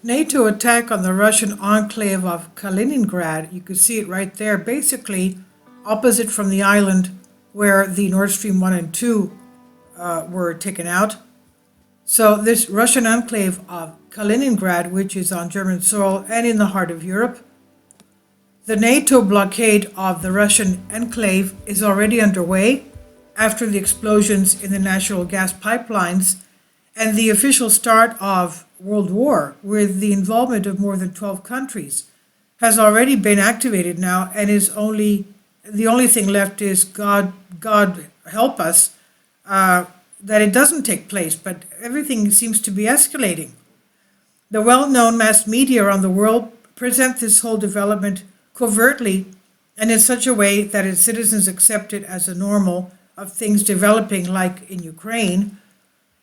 NATO attack on the Russian enclave of Kaliningrad, you can see it right there, basically opposite from the island where the Nord Stream 1 and 2 were taken out. So this Russian enclave of Kaliningrad, which is on German soil and in the heart of Europe, the NATO blockade of the Russian enclave is already underway after the explosions in the natural gas pipelines and the official start of World War, with the involvement of more than 12 countries, has already been activated now, and is the only thing left is God help us that it doesn't take place, but everything seems to be escalating. The well-known mass media around the world present this whole development covertly and in such a way that its citizens accept it as a normal of things developing, like in Ukraine,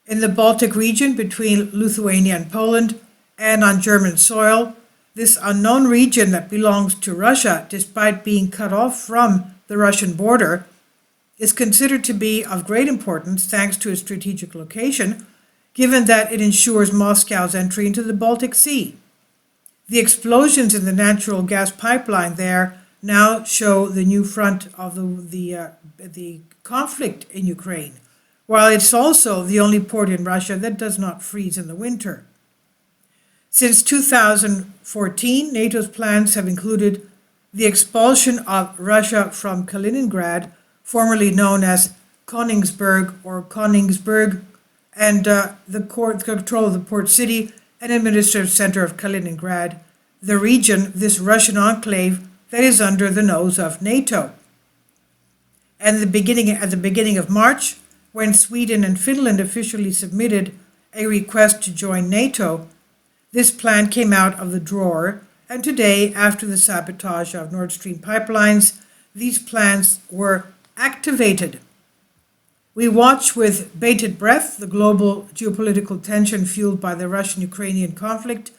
in the Baltic region between Lithuania and Poland, and on German soil. This unknown region that belongs to Russia, despite being cut off from the Russian border, is considered to be of great importance thanks to its strategic location, given that it ensures Moscow's entry into the Baltic Sea. The explosions in the natural gas pipeline there now show the new front of the conflict in Ukraine, while it's also the only port in Russia that does not freeze in the winter. Since 2014, NATO's plans have included the expulsion of Russia from Kaliningrad, formerly known as Königsberg or Königsberg, and the control of the port city and administrative center of Kaliningrad, the region, this Russian enclave that is under the nose of NATO. And at the beginning of March, when Sweden and Finland officially submitted a request to join NATO, this plan came out of the drawer, and today, after the sabotage of Nord Stream pipelines, these plans were activated. We watch with bated breath the global geopolitical tension fueled by the Russian-Ukrainian conflict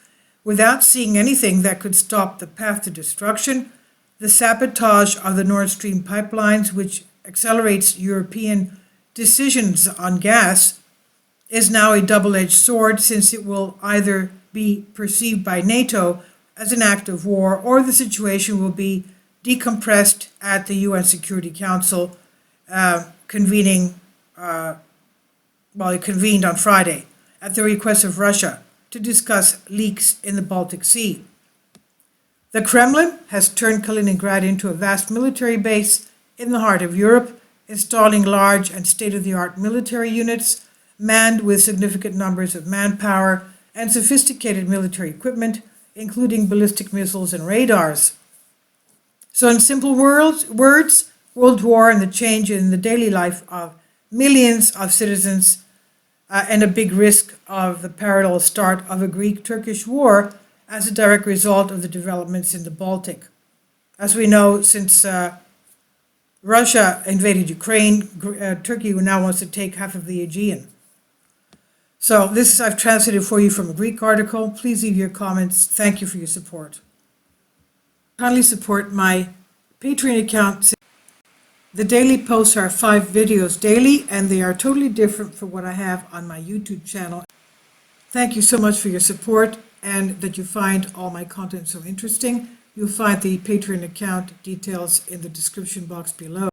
without seeing anything that could stop the path to destruction. The sabotage of the Nord Stream pipelines, which accelerates European decisions on gas, is now a double-edged sword, since it will either be perceived by NATO as an act of war, or the situation will be decompressed at the UN Security Council, convened on Friday at the request of Russia to discuss leaks in the Baltic Sea. The Kremlin has turned Kaliningrad into a vast military base in the heart of Europe, installing large and state-of-the-art military units manned with significant numbers of manpower and sophisticated military equipment, including ballistic missiles and radars. So in simple words, World War and the change in the daily life of millions of citizens, and a big risk of the parallel start of a Greek-Turkish war as a direct result of the developments in the Baltic. As we know, since Russia invaded Ukraine, Turkey now wants to take half of the Aegean. So I've translated for you from a Greek article. Please leave your comments. Thank you for your support. Kindly support my Patreon account. The daily posts are 5 videos daily, and they are totally different from what I have on my YouTube channel. Thank you so much for your support, and that you find all my content so interesting. You'll find the Patreon account details in the description box below.